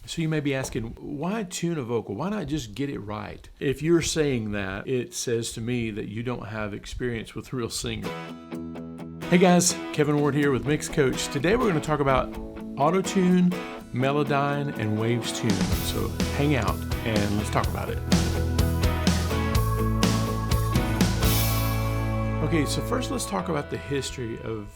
So you may be asking, why tune a vocal? Why not just get it right? If you're saying that, it says to me that you don't have experience with real singers. Hey guys, Kevin Ward here with MixCoach. Today we're going to talk about Autotune, Melodyne, and Waves Tune. So hang out and let's talk about it. Okay, so first let's talk about the history of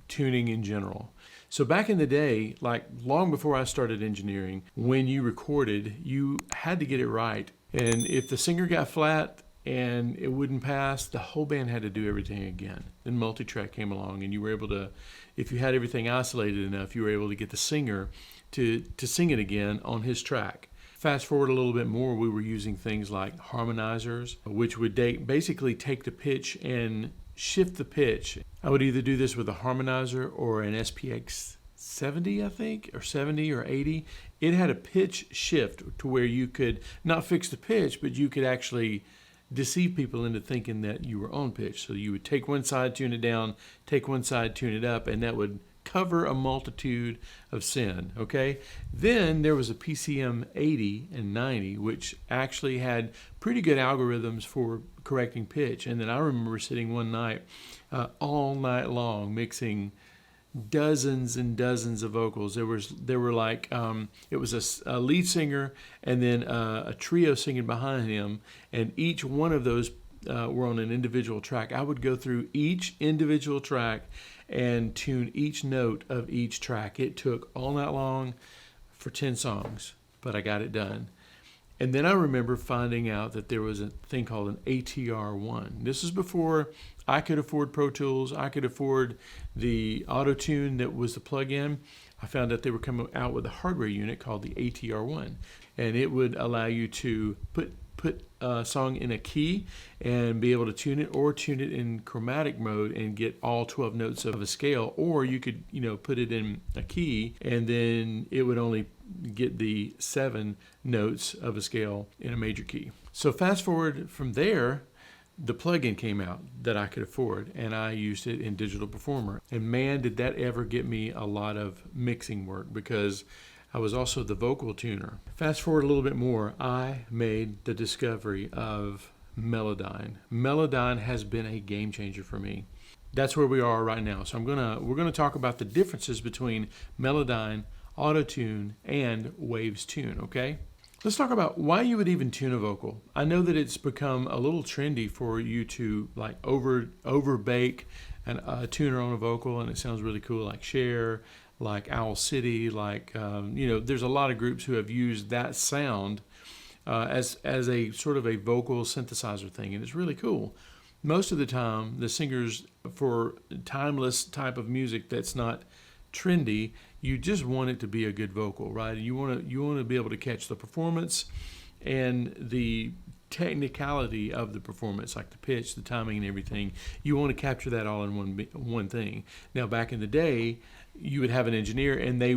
tuning in general. So back in the day, like long before I started engineering, when you recorded, you had to get it right. And if the singer got flat and it wouldn't pass, the whole band had to do everything again. Then multi-track came along and you were able to, if you had everything isolated enough, you were able to get the singer to sing it again on his track. Fast forward a little bit more, we were using things like harmonizers, which would basically take the pitch and shift the pitch. I would either do this with a harmonizer or an SPX 70, I think, or 70 or 80. It had a pitch shift to where you could not fix the pitch, but you could actually deceive people into thinking that you were on pitch. So you would take one side, tune it down, take one side, tune it up, and that would cover a multitude of sin, okay? Then there was a PCM 80 and 90, which actually had pretty good algorithms for correcting pitch. And then I remember sitting one night, all night long, mixing dozens and dozens of vocals. There were like, it was a lead singer and then a trio singing behind him, and each one of those were on an individual track. I would go through each individual track and tune each note of each track. It took all night long for 10 songs, but I got it done. And then I remember finding out that there was a thing called an ATR1. This is before I could afford Pro Tools. I could afford the Autotune that was the plug-in. I found out they were coming out with a hardware unit called the ATR1. And it would allow you to put a song in a key and be able to tune it, or tune it in chromatic mode and get all 12 notes of a scale, or you could put it in a key and then it would only get the 7 notes of a scale in a major key. So fast forward from there, the plugin came out that I could afford, and I used it in Digital Performer. And man, did that ever get me a lot of mixing work, because I was also the vocal tuner. Fast forward a little bit more, I made the discovery of Melodyne. Melodyne has been a game changer for me. That's where we are right now. So we're gonna talk about the differences between Melodyne, Autotune, and Waves Tune, okay? Let's talk about why you would even tune a vocal. I know that it's become a little trendy for you to like over bake a tuner on a vocal, and it sounds really cool, like Cher, like Owl City, like there's a lot of groups who have used that sound as a sort of a vocal synthesizer thing, and it's really cool. Most of the time, the singers, for timeless type of music that's not trendy, you just want it to be a good vocal, right? You want to be able to catch the performance and the technicality of the performance, like the pitch, the timing, and everything. You want to capture that all in one thing. Now, back in the day, you would have an engineer, and there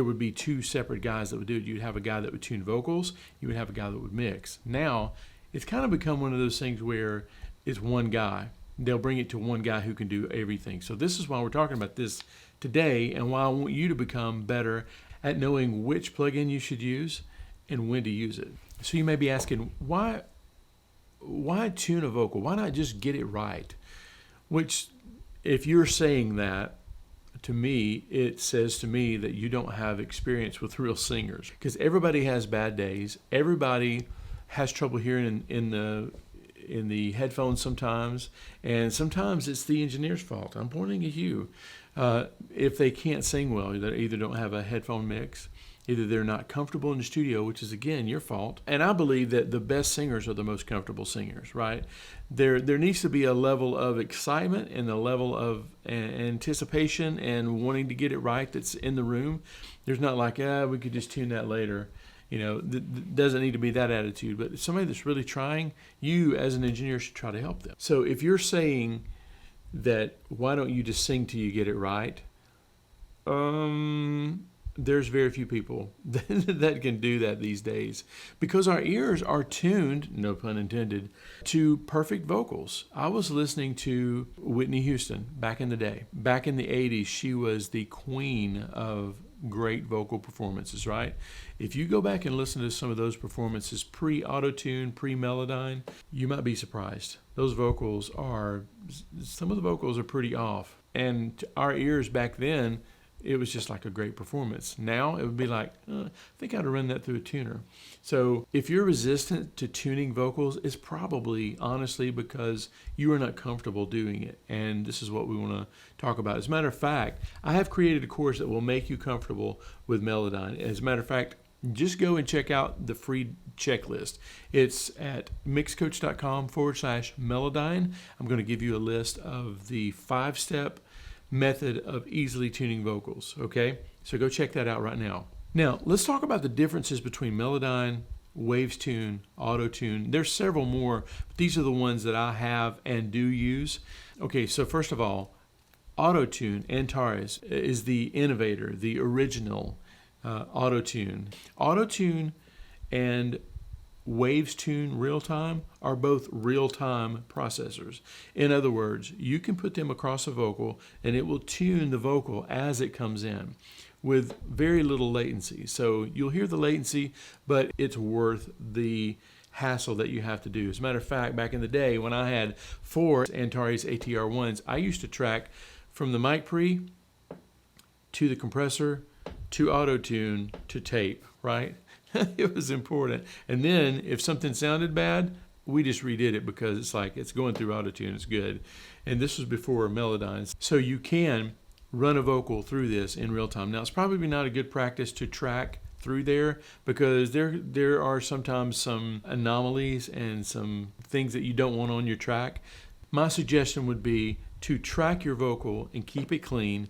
would be 2 separate guys that would do it. You'd have a guy that would tune vocals. You would have a guy that would mix. Now, it's kind of become one of those things where it's one guy. They'll bring it to one guy who can do everything. So this is why we're talking about this today, and why I want you to become better at knowing which plugin you should use and when to use it. So you may be asking, why tune a vocal? Why not just get it right? Which, if you're saying that, to me, it says to me that you don't have experience with real singers, because everybody has bad days. Everybody has trouble hearing in the headphones sometimes, and sometimes it's the engineer's fault. I'm pointing at you. If they can't sing well, they either don't have a headphone mix, either they're not comfortable in the studio, which is again your fault. And I believe that the best singers are the most comfortable singers, right? There needs to be a level of excitement and a level of anticipation and wanting to get it right that's in the room. There's not like, we could just tune that later. Doesn't need to be that attitude. But somebody that's really trying, you as an engineer should try to help them. So if you're saying that, why don't you just sing till you get it right? There's very few people that can do that these days, because our ears are tuned, no pun intended, to perfect vocals. I was listening to Whitney Houston back in the day. Back in the 80s, she was the queen of great vocal performances, right? If you go back and listen to some of those performances pre-Autotune, pre-Melodyne, you might be surprised. Some of the vocals are pretty off. And to our ears back then, it was just like a great performance. Now it would be like, I think I'd run that through a tuner. So if you're resistant to tuning vocals, it's probably honestly because you are not comfortable doing it. And this is what we want to talk about. As a matter of fact, I have created a course that will make you comfortable with Melodyne. As a matter of fact, just go and check out the free checklist. It's at mixcoach.com/Melodyne. I'm going to give you a list of the 5-step method of easily tuning vocals, okay? So go check that out right now. Now, let's talk about the differences between Melodyne, WavesTune, Autotune. There's several more, but these are the ones that I have and do use. Okay, so first of all, Autotune, Antares, is the innovator, the original Autotune. Autotune and WavesTune real-time are both real-time processors. In other words, you can put them across a vocal and it will tune the vocal as it comes in with very little latency. So you'll hear the latency, but it's worth the hassle that you have to do. As a matter of fact, back in the day when I had 4 Antares ATR1s, I used to track from the mic pre to the compressor to Autotune to tape, right? It was important. And then if something sounded bad, we just redid it because it's like it's going through Autotune, it's good. And this was before Melodyne. So you can run a vocal through this in real time. Now, it's probably not a good practice to track through there because there are sometimes some anomalies and some things that you don't want on your track. My suggestion would be to track your vocal and keep it clean.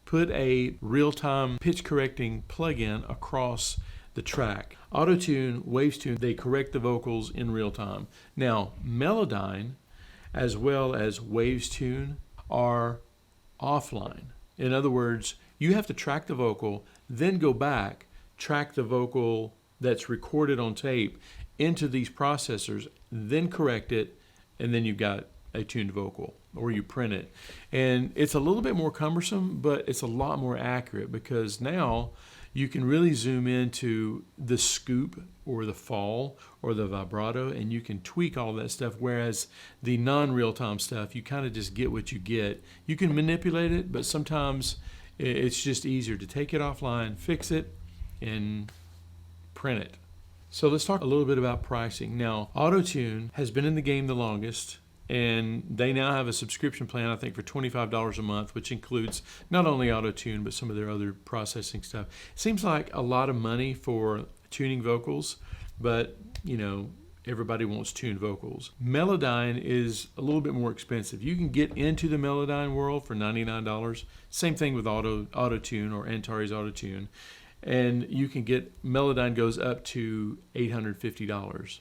Put a real-time pitch correcting plugin across the track. Autotune, WavesTune, they correct the vocals in real time. Now, Melodyne, as well as WavesTune, are offline. In other words, you have to track the vocal, then go back, track the vocal that's recorded on tape into these processors, then correct it, and then you've got a tuned vocal, or you print it. And it's a little bit more cumbersome, but it's a lot more accurate because now you can really zoom into the scoop or the fall or the vibrato, and you can tweak all that stuff, whereas the non-real-time stuff, you kind of just get what you get. You can manipulate it, but sometimes it's just easier to take it offline, fix it, and print it. So let's talk a little bit about pricing. Now, Autotune has been in the game the longest, and they now have a subscription plan, I think, for $25 a month, which includes not only Autotune, but some of their other processing stuff. It seems like a lot of money for tuning vocals, but, you know, everybody wants tuned vocals. Melodyne is a little bit more expensive. You can get into the Melodyne world for $99. Same thing with Autotune or Antares Autotune. And you can get, Melodyne goes up to $850.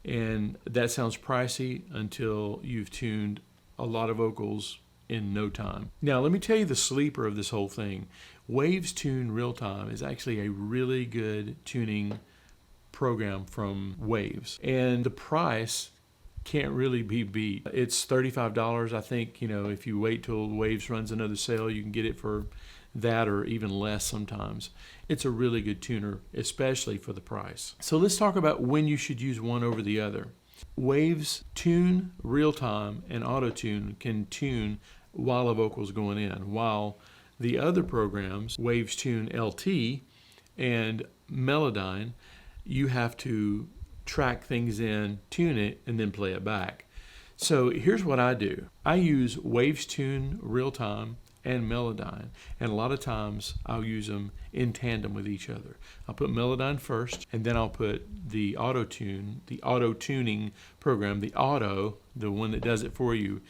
And that sounds pricey until you've tuned a lot of vocals in no time. Now, let me tell you the sleeper of this whole thing. WavesTune Real Time is actually a really good tuning program from Waves. And the price can't really be beat. It's $35. I think, you know, if you wait till Waves runs another sale, you can get it for that or even less sometimes. It's a really good tuner, especially for the price. So let's talk about when you should use one over the other. WavesTune Real Time and Autotune can tune while a vocal's going in, while the other programs, WavesTune LT and Melodyne, you have to track things in, tune it, and then play it back. So here's what I do. I use WavesTune Real Time and Melodyne, and a lot of times I'll use them in tandem with each other. I'll put Melodyne first, and then I'll put the Autotune, the auto-tuning program, the one that does it for you,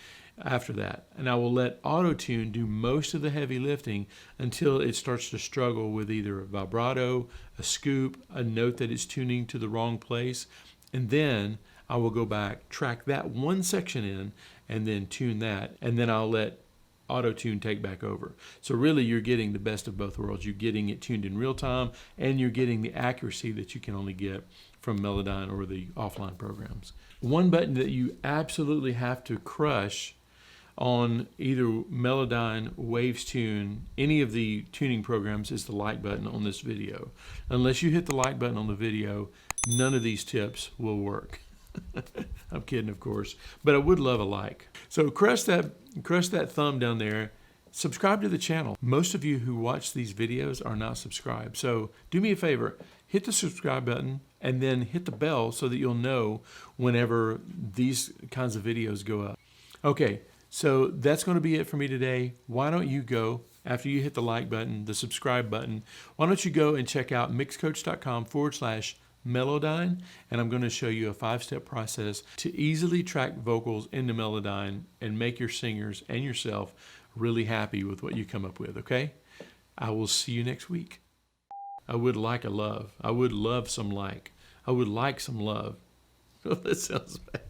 after that. And I will let Autotune do most of the heavy lifting until it starts to struggle with either a vibrato, a scoop, a note that it's tuning to the wrong place, and then I will go back, track that one section in, and then tune that, and then I'll let Autotune take back over. So really you're getting the best of both worlds. You're getting it tuned in real time, and you're getting the accuracy that you can only get from Melodyne or the offline programs. One button that you absolutely have to crush on either Melodyne, Waves, any of the tuning programs, is the like button on this video. Unless you hit the like button on the video, none of these tips will work. I'm kidding, of course, but I would love a like. So crush that thumb down there. Subscribe to the channel. Most of you who watch these videos are not subscribed. So do me a favor, hit the subscribe button and then hit the bell so that you'll know whenever these kinds of videos go up. Okay, so that's going to be it for me today. Why don't you go, after you hit the like button, the subscribe button, why don't you go and check out mixcoach.com/Melodyne, and I'm going to show you a 5-step process to easily track vocals into Melodyne and make your singers and yourself really happy with what you come up with, okay? I will see you next week. I would like a love. I would love some like. I would like some love. That sounds bad.